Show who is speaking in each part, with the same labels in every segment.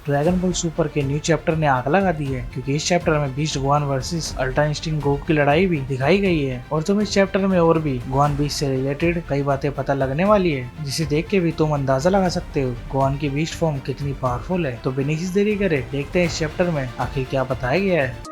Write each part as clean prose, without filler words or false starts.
Speaker 1: Dragon ball super के new chapter ने आग लगा दी है, क्योंकि इस चैप्टर में beast Gohan versus ultra instinct Goku की लड़ाई भी दिखाई गई है। और तुम इस चैप्टर में और भी गोहान बीस्ट से रिलेटेड कई बातें पता लगने वाली है, जिसे देख के भी तुम अंदाजा लगा सकते हो गोहान की बीस्ट फॉर्म कितनी पावरफुल है। तो बिना किसी देरी करे देखते हैं इस चैप्टर में आखिर क्या बताया गया है।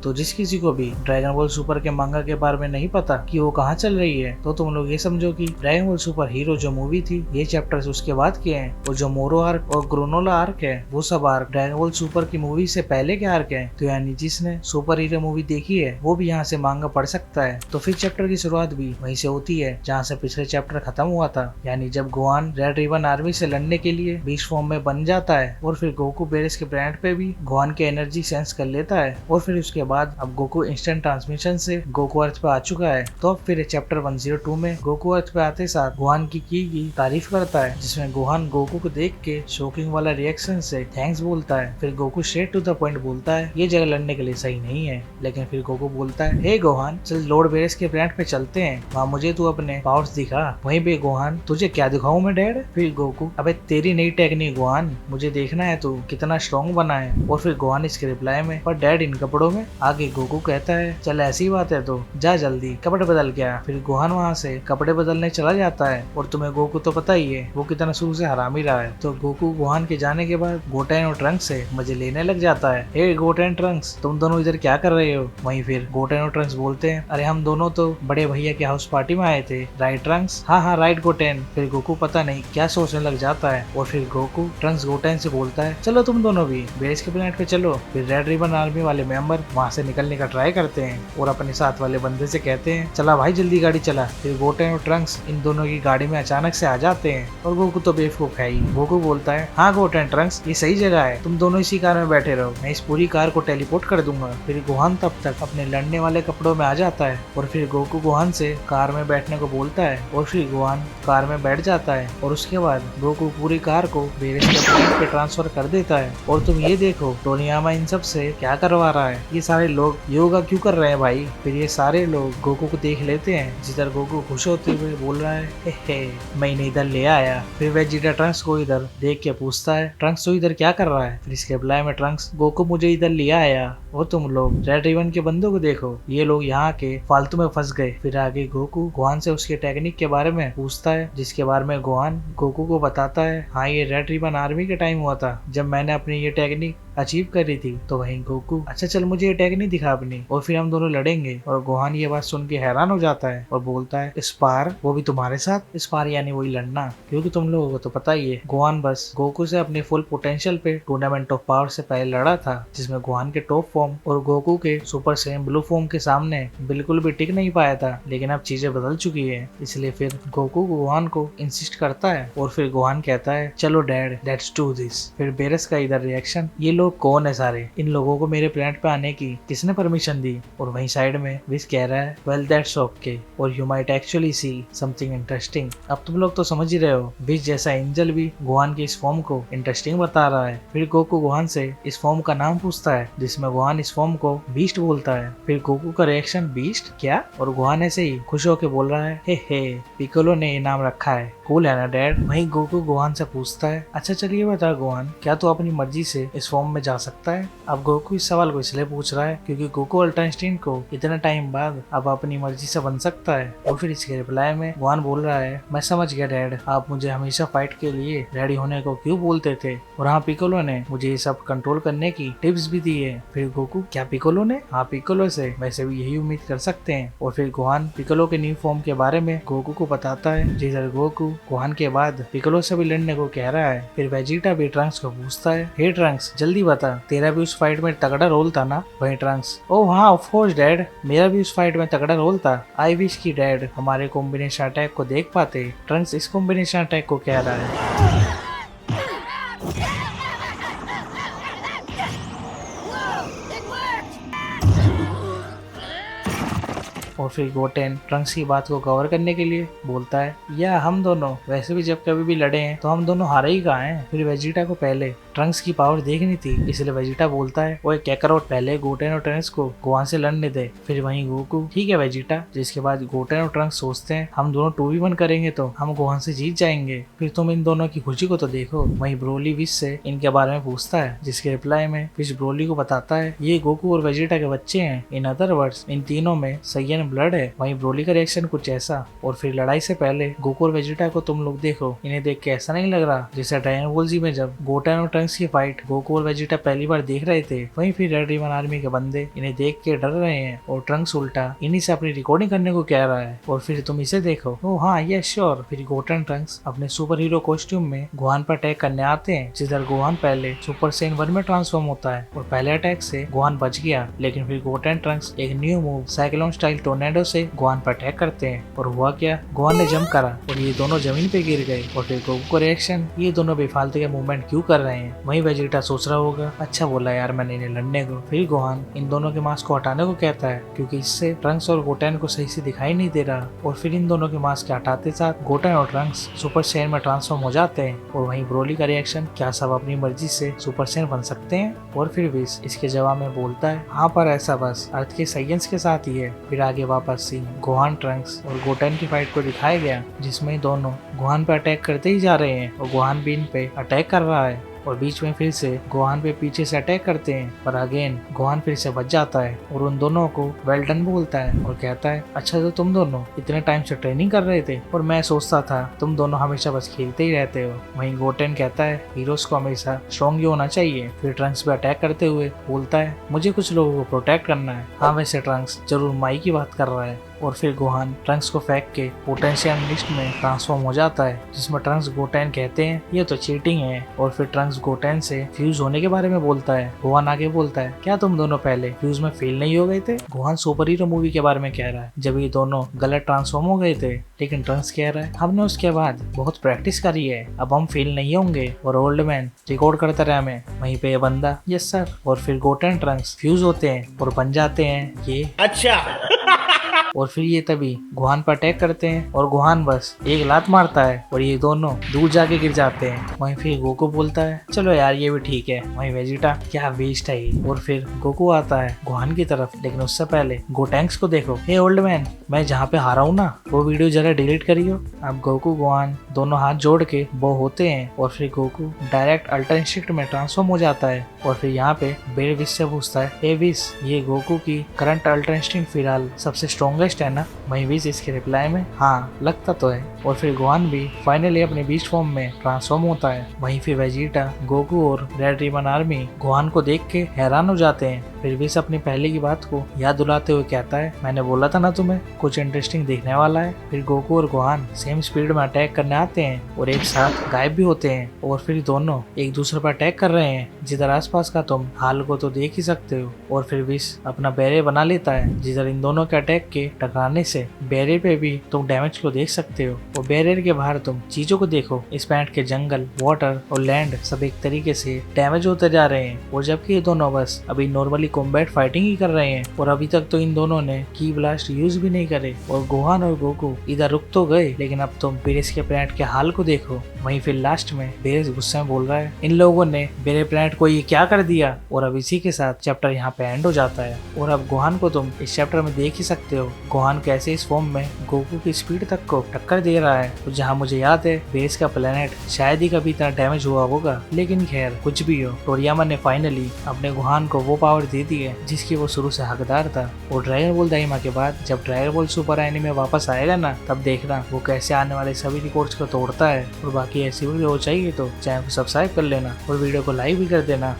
Speaker 1: तो जिस किसी को भी ड्रैगन बॉल सुपर के मांगा के बारे में नहीं पता कि वो कहाँ चल रही है, तो तुम लोग ये समझो कि ड्रैगन बॉल सुपर हीरो जो मूवी थी ये चैप्टर्स उसके बाद के हैं, और जो मोरो आर्क और ग्रोनोला आर्क है वो सब आर्क ड्रैगन बॉल सुपर की मूवी से पहले के आर्क है। तो यानी जिसने सुपर हीरो मूवी देखी है वो भी यहाँ से मांगा पढ़ सकता है। तो फिर चैप्टर की शुरुआत भी वहीं से होती है जहाँ से पिछले चैप्टर खत्म हुआ था, यानी जब गोहान रेड रिबन आर्मी से लड़ने के लिए बीस्ट फॉर्म में बन जाता है, और फिर गोकू बेरेस के प्लैनेट पे भी गोहान की एनर्जी सेंस कर लेता है, और फिर उसके बाद अब गोकू इंस्टेंट ट्रांसमिशन से गोकू अर्थ पे आ चुका है। तो अब फिर चैप्टर 102 में गोकू अर्थ पे आते साथ गोहान की तारीफ करता है, जिसमें गोहान गोकू को देख के शॉकिंग वाला रिएक्शन से थैंक्स बोलता है। फिर Goku straight to the point बोलता है ये जगह लड़ने के लिए सही नहीं है, लेकिन फिर गोकू बोलता है हे गोहान चल लॉर्ड बेरेस के प्लैनेट पे चलते हैं, वहाँ मुझे तू अपने पावर्स दिखा। वहीं पे गोहान तुझे क्या दिखाऊं मैं डैड। फिर गोकू अबे तेरी नई टेक्निक गोहान, मुझे देखना है तू कितना स्ट्रॉन्ग बना है। और फिर गोहान इसके रिप्लाई में पर डैड इन कपड़ों में। आगे गोकू कहता है चल ऐसी बात है तो जा जल्दी कपड़े बदल के आ। फिर गोहान वहाँ से कपड़े बदलने चला जाता है, और तुम्हें गोकू तो पता ही है वो कितना शुरू से हरामी रहा है। तो गोकू गोहान के जाने के बाद गोटेन और ट्रंक्स से मजे लेने लग जाता है। हे गोटेन ट्रंक्स तुम दोनों इधर क्या कर रहे हो। वहीं फिर गोटेन और ट्रंक्स बोलते हैं अरे हम दोनों तो बड़े भैया के हाउस पार्टी में आए थे, राइट ट्रंक्स। हाँ राइट गोटेन। फिर गोकू पता नहीं क्या सोचने लग जाता है, और फिर गोकू ट्रंक्स गोटेन से बोलता है चलो तुम दोनों भी बेस के प्लैनेट पे चलो। फिर रेड रिबन आर्मी वाले मेंबर वहाँ से निकलने का ट्राई करते हैं, और अपने साथ वाले बंदे से कहते हैं चला भाई जल्दी गाड़ी चला। फिर गोटेन और ट्रंक्स इन दोनों की गाड़ी में अचानक से आ जाते हैं, और गोकू तो बेवकूफ है ही। गोकू बोलता है हाँ गोटेन ट्रंक्स ये सही जगह है, तुम दोनों इसी कार में बैठे रहो, मैं इस पूरी कार को टेलीपोर्ट कर दूंगा। फिर गोहान तब तक अपने लड़ने वाले कपड़ों में आ जाता है, और फिर गोकू गोहान से कार में बैठने को बोलता है, और फिर गोहान कार में बैठ जाता है, और उसके बाद गोकू पूरी कार को बेरेस के प्लैनेट पे ट्रांसफर कर देता है। और तुम ये देखो टोनियामा इन सब से क्या करवा रहा है, ये सारे लोग योगा क्यों कर रहे हैं भाई। फिर ये सारे लोग गोकू को देख लेते हैं, जिधर गोकू खुश होते हुए बोल रहा है हे मैं इन्हें इधर ले आया। फिर वेजिटा ट्रंक्स को इधर देख के पूछता है ट्रंक्स तो इधर क्या कर रहा है। फिर इसके रिप्लाई में ट्रंक्स गोकू मुझे इधर ले आया, और तुम लोग रेड रिबन के बंदों को देखो ये लोग यहाँ के फालतू में फंस गए। फिर आगे गोकू गोहान से उसके टेक्निक के बारे में पूछता है, जिसके बारे में गोहान गोकू को बताता है हाँ ये रेड रिबन आर्मी के टाइम हुआ था जब मैंने अपनी ये टेक्निक अचीव करी थी। तो वहीं गोकू अच्छा चल मुझे ये टेक्निक दिखा अपनी, और फिर हम दोनों लड़ेंगे। और गोहान ये बात सुन के हैरान हो जाता है और बोलता है स्पार वो भी तुम्हारे साथ। स्पार यानी वही लड़ना, क्योंकि तुम लोगों को तो पता ही है गोहान बस गोकू से अपने फुल पोटेंशियल पे टूर्नामेंट ऑफ पावर से पहले लड़ा था, जिसमें गोहान के टॉप फॉर्म और गोकू के सुपर सेम ब्लू फॉर्म के सामने बिल्कुल भी टिक नहीं पाया था। लेकिन अब चीजें बदल चुकी है, इसलिए फिर गोकू गोहान को इंसिस्ट करता है, और फिर गोहान कहता है चलो डैड लेट्स डू दिस। फिर बेरेस का इधर रिएक्शन ये लोग कौन है सारे, इन लोगों को मेरे प्लैनेट पे आने की किसने परमिशन दी। और वहीं साइड में विश कह रहा है वेल दैट्स ओके और you might actually see something interesting. अब तुम लोग तो समझ ही रहे हो विश जैसा एंजल भी गोहान के इस फॉर्म को इंटरेस्टिंग बता रहा है। फिर गोकू गोहान से इस फॉर्म का नाम पूछता है, जिसमें गोहान इस फॉर्म को बीस्ट बोलता है। फिर गोकू का रिएक्शन बीस्ट क्या, और गोहान ऐसे ही खुश होकर बोल रहा है हे पिकोलो ने ये नाम रखा है, कूल है ना डैड। वहीं गोकू गोहान से पूछता है अच्छा चलिए बता गोहान क्या तू अपनी मर्जी से इस फॉर्म में जा सकता है। अब गोकू इस सवाल को इसलिए पूछ रहा है क्योंकि गोकू अल्ट्रा इंस्टिंक्ट को इतने टाइम बाद अब अपनी मर्जी से बन सकता है। और फिर इसके रिप्लाई में गोहान बोल रहा है मैं समझ गया डैड, आप मुझे हमेशा फाइट के लिए रेडी होने को क्यों बोलते थे, और हाँ पिकोलो ने मुझे ये सब कंट्रोल करने की टिप्स भी दी है। फिर गोकू क्या पिकोलो ने, हाँ पिकोलो से वैसे भी यही उम्मीद कर सकते हैं। और फिर गोहान पिकोलो के न्यू फॉर्म के बारे में गोकू को बताता है, जिधर गोकू गोहान के बाद पिकोलो से भी लड़ने को कह रहा है। फिर वेजिटा भी ट्रंक्स को पूछता है हे ट्रंक्स जल्दी बता तेरा भी उस फाइट में तगड़ा रोल था ना। वहीं ट्रंक्स ओह हाँ ऑफ कोर्स डैड मेरा भी उस फाइट में तगड़ा रोल था, आई विश की डैड हमारे कॉम्बिनेशन अटैक को देख पाते। ट्रंक्स इस कॉम्बिनेशन अटैक को कह रहा है। और फिर गोटेन ट्रंक्स की बात को कवर करने के लिए बोलता है, या हम दोनों वैसे भी जब कभी भी लड़े हैं तो हम दोनों हारे ही कहाँ हैं। फिर वेजिटा को पहले ट्रंक्स की पावर देखनी थी, इसलिए वेजिटा बोलता है, ओए कैकरोट, पहले गोटेन और ट्रंक्स को गोहान से लड़ने दे। फिर वहीं गोकू, ठीक है वेजिटा। जिसके बाद गोटेन और ट्रंक्स सोचते हैं हम दोनों 2v1 करेंगे तो हम गोहान से जीत जाएंगे, फिर तुम इन दोनों की खुशी को तो देखो। वहीं ब्रोली विश से इनके बारे में पूछता है, जिसके रिप्लाई में फिश ब्रोली को बताता है ये गोकू और वेजिटा के बच्चे हैं। इन अदर वर्ड्स इन तीनों में सैयन ब्लड है। वहीं ब्रोली का रिएक्शन कुछ ऐसा। और फिर लड़ाई से पहले गोकू और वेजिटा को तुम लोग देखो, इन्हें देख के ऐसा नहीं लग रहा जैसे ड्रैगन बॉल जी में जब गोटेन और ट्रंक्स की फाइट गोकू और वेजिटा पहली बार देख रहे थे। वहीं फिर रेड रिबन आर्मी के बंदे इन्हें देख के डर रहे हैं और ट्रंक्स उल्टा इन्हीं से अपनी रिकॉर्डिंग करने को कह रहा है। और फिर तुम इसे देखो, ओ हाँ ये श्योर। फिर गोटेन ट्रंक्स अपने सुपर हीरो कॉस्ट्यूम में गोहान पर अटैक करने आते हैं, जिधर गोहान पहले सुपर सेन 1 में ट्रांसफॉर्म होता है और पहले अटैक से गोहान बच गया। लेकिन फिर गोटेन ट्रंक्स एक new move cyclone style tornado से गोहान पर अटैक करते हैं और हुआ क्या, गोहान ने जंप करा और ये दोनों जमीन पे गिर गए। और फिर गोकू को रिएक्शन, ये दोनों बेफालतू के मूवमेंट क्यों कर रहे हैं। वहीं वेजिटा सोच रहा होगा, अच्छा बोला यार मैंने इन्हें लड़ने को। फिर गोहान इन दोनों के मास्क को हटाने को कहता है क्योंकि इससे ट्रंक्स और गोटेन को सही से दिखाई नहीं दे रहा। और फिर इन दोनों के मास्क के हटाते साथ गोटेन और ट्रंक्स सुपर सैयन में ट्रांसफॉर्म हो जाते हैं। और वहीं ब्रोली का रिएक्शन, क्या सब अपनी मर्जी से सुपर सैयन बन सकते हैं। और फिर विश इसके जवाब में बोलता है, हाँ पर ऐसा बस अर्थ के साइंस के साथ ही है। फिर आगे वापस सीन गोहान, ट्रंक्स और गोटेन की फाइट को दिखाया गया, जिसमें दोनों गोहान पे अटैक करते ही जा रहे हैं और गोहान भी इन पे अटैक कर रहा है। और बीच में फिर से गोहान पे पीछे से अटैक करते हैं, पर अगेन गोहान फिर से बच जाता है और उन दोनों को वेल डन बोलता है और कहता है, अच्छा तो तुम दोनों इतने टाइम से ट्रेनिंग कर रहे थे और मैं सोचता था तुम दोनों हमेशा बस खेलते ही रहते हो। वहीं गोटेन कहता है, हीरोज को हमेशा स्ट्रॉन्ग ही होना चाहिए। फिर ट्रंक्स पे अटैक करते हुए बोलता है, मुझे कुछ लोगों को प्रोटेक्ट करना है। हाँ वैसे ट्रंक्स जरूर माई की बात कर रहा है। और फिर गोहान ट्रंक्स को फेंक के पोटेंशियल लिस्ट में ट्रांसफॉर्म हो जाता है, जिसमें ट्रंक्स गोटेन कहते हैं ये तो चीटिंग है। और फिर ट्रंक्स गोटेन से फ्यूज होने के बारे में बोलता है। गोहान आगे बोलता है, क्या तुम दोनों पहले फ्यूज में फेल नहीं हो गए थे। गोहान सुपर हीरो मूवी के बारे में कह रहा है, जब ये दोनों गलत ट्रांसफॉर्म हो गए थे। लेकिन ट्रंक्स कह रहा है, हमने उसके बाद बहुत प्रैक्टिस करी है, अब हम फेल नहीं होंगे। और ओल्ड मैन रिकॉर्ड करता रहा हमें, वहीं पे ये बंदा, यस सर। और फिर गोटेन ट्रंक्स फ्यूज होते हैं और बन जाते हैं ये, अच्छा। और फिर ये तभी गोहान पर अटैक करते हैं और गोहान बस एक लात मारता है और ये दोनों दूर जाके गिर जाते हैं। वहीं फिर गोकू बोलता है, चलो यार ये भी ठीक है। वहीं वेजिटा, क्या वेस्ट है ये। और फिर गोकू आता है गोहान की तरफ, लेकिन उससे पहले गोटैंक्स को देखो, हे ओल्ड मैन, मैं जहाँ पे हारा हूँ ना वो वीडियो जरा डिलीट करियो। अब गोकू गोहान दोनों हाथ जोड़ के वो होते हैं और फिर गोकू डायरेक्ट अल्ट्रा इंस्टिंक्ट में ट्रांसफॉर्म हो जाता है। और फिर यहाँ पे बेर विश से पूछता है, हे विश, ये गोकू की करंट अल्ट्रा इंस्टिंक्ट फिलहाल सबसे स्ट्रॉन्गेस्ट है ना। वहीं विश इसके रिप्लाई में, हाँ लगता तो है। और फिर गोहान भी फाइनली अपने बीस्ट फॉर्म में ट्रांसफॉर्म होता है। वहीं फिर वेजिटा, गोकू और रेड रिबन आर्मी गोहान को देख के हैरान हो जाते हैं। फिर विश अपनी पहले की बात को याद दिलाते हुए कहता है, मैंने बोला था ना तुम्हें कुछ इंटरेस्टिंग देखने वाला है। फिर गोकू और गोहान सेम स्पीड में अटैक करने आते हैं और एक साथ गायब भी होते हैं। और फिर दोनों एक दूसरे पर अटैक कर रहे हैं, जिधर आसपास का तुम हाल को तो देख ही सकते हो। और फिर विश अपना बैरियर बना लेता है, जिधर इन दोनों के अटैक के टकराने से बैरियर पे भी तुम डैमेज को देख सकते हो। और बैरियर के बाहर तुम चीजों को देखो, इस प्लैनेट के जंगल, वाटर और लैंड सब एक तरीके से डैमेज होते जा रहे हैं। और जबकि ये दोनों बस अभी नॉर्मली कॉम्बैट फाइटिंग ही कर रहे हैं और अभी तक तो इन दोनों ने की ब्लास्ट यूज भी नहीं करे। और गोहान और गोकू इधर रुक तो गए, लेकिन अब तुम बेरेस के प्लैनेट के हाल को देखो। वहीं फिर लास्ट में बेरेस गुस्से में बोल रहा है, इन लोगों ने मेरे प्लैनेट को ये क्या कर दिया। और अब इसी के साथ चैप्टर यहाँ पे एंड हो जाता है। और अब गोहान को तुम इस चैप्टर में देख ही सकते हो, गोहान कैसे इस फॉर्म में गोकू की स्पीड तक को टक्कर दे रहा है। तो जहाँ मुझे याद है बेरेस का प्लैनेट शायद ही कभी इतना डैमेज हुआ होगा। लेकिन खैर कुछ भी हो, टोरियामा ने फाइनली अपने गोहान को वो पावर दे दी है जिसकी वो शुरू से हकदार था। और ड्रैगन बॉल दाइमा के बाद जब ड्रैगन बॉल सुपर एनीमे वापस आएगा ना, तब देखना वो कैसे आने वाले सभी रिकॉर्ड्स को तोड़ता है। और बाकी ऐसी वीडियो चाहिए तो चैनल को सब्सक्राइब कर लेना और वीडियो को लाइक भी कर देना।